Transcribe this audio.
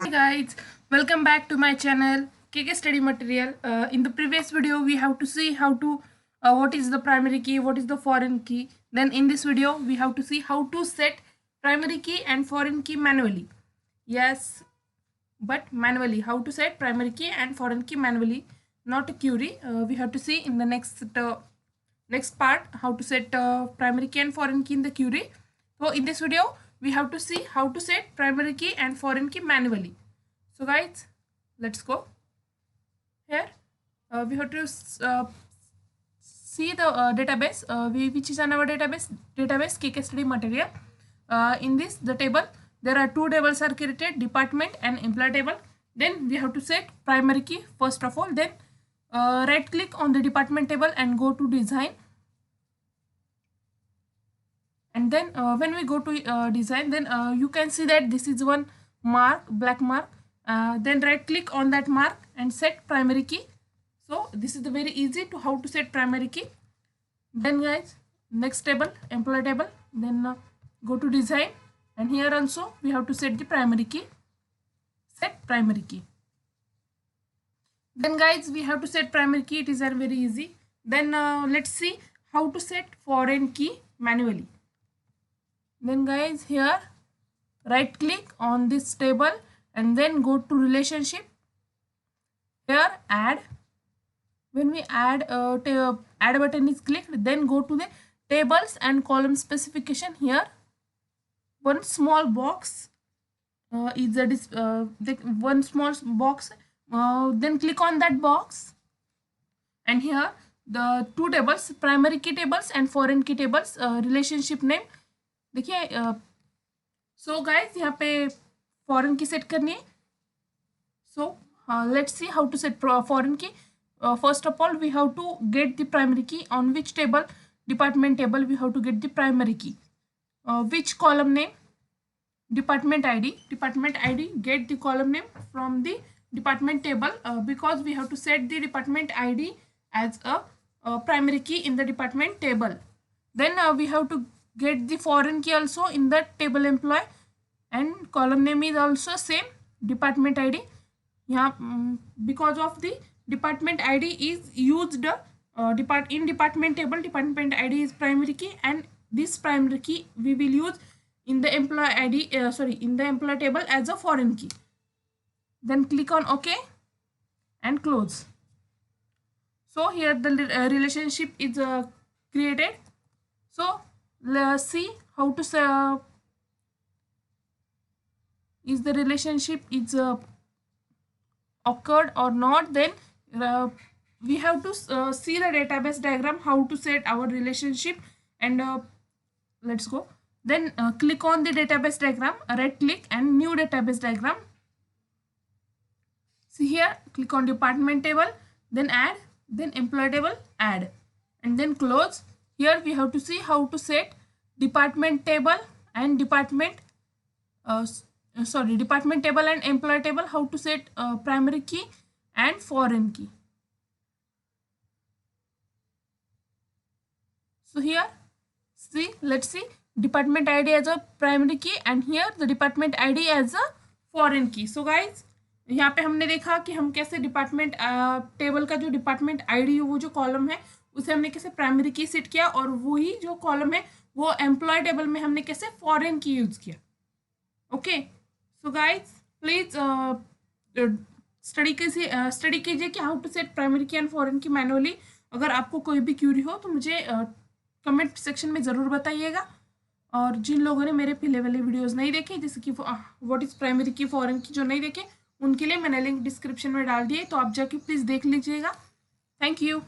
Hi guys, welcome back to my channel KK Study Material. In the previous video, we have to see how to what is the primary key, what is the foreign key. Then in this video, we have to see how to set primary key and foreign key manually. Yes, but manually. How to set primary key and foreign key manually, not a query. We have to see in the next part how to set primary key and foreign key in the query. So in this video, we have to see how to set primary key and foreign key manually. So guys, let's go. Here we have to see the database which is on our database KK Study Material. In this the table there are two tables are created, department and employee table. Then we have to set primary key first of all. Then right click on the department table and go to design. And then when we go to design, then you can see that this is one mark, black mark. Then right click on that mark and set primary key. So this is the very easy to how to set primary key. Then guys, next table, employee table. Then go to design, and here also we have to set the primary key. Set primary key. Then guys, we have to set primary key. It is very easy. Then let's see how to set foreign key manually. Then guys, here right click on this table and then go to relationship. Here add. When we add add button is clicked, then go to the tables and column specification. Here one small box is one small box. Then click on that box, and here the two tables, primary key tables and foreign key tables, relationship name देखिए. So guys यहाँ पे foreign की set करनी है. So let's see how to set foreign key. First of all we have to get the primary key. On which table? Department table. We have to get the primary key. Which column name? department id. Get the column name from the department table because we have to set the department id as a primary key in the department table. Then we have to get the foreign key also in the table employee, and column name is also same, department id. यहाँ because of the department id is used in department table, department id is primary key, and this primary key we will use in the employee id in the employee table as a foreign key. Then click on OK and close. So here the relationship is created. So let's see how to say is the relationship is occurred or not. Then we have to see the database diagram how to set our relationship, and let's go. Then click on the database diagram, right click and new database diagram. See here, click on department table, then add, then employee table, add, and then close. Here we have to see how to set department table and department table and employee table, how to set primary key and foreign key. So here, see, let's see, department id as a primary key and here the department id as a foreign key. So guys, यहाँ पे हमने देखा कि हम कैसे department table का जो department ID वो जो कॉलम है उसे हमने कैसे प्राइमरी की सेट किया, और वही जो कॉलम है वो एम्प्लॉय टेबल में हमने कैसे फॉरेन की यूज किया. Okay, so guys please study कीजिए कि हाउ टू सेट प्राइमरी की एंड फॉरेन की मैनुअली. अगर आपको कोई भी क्यूरी हो तो मुझे कमेंट सेक्शन में ज़रूर बताइएगा. और जिन लोगों ने मेरे पहले वाले वीडियोस नहीं देखे, जैसे कि व्हाट इज़ प्राइमरी की, फॉरेन की, जो नहीं देखे उनके लिए मैंने लिंक डिस्क्रिप्शन में डाल दिए, तो आप जाके प्लीज़ देख लीजिएगा. Thank you.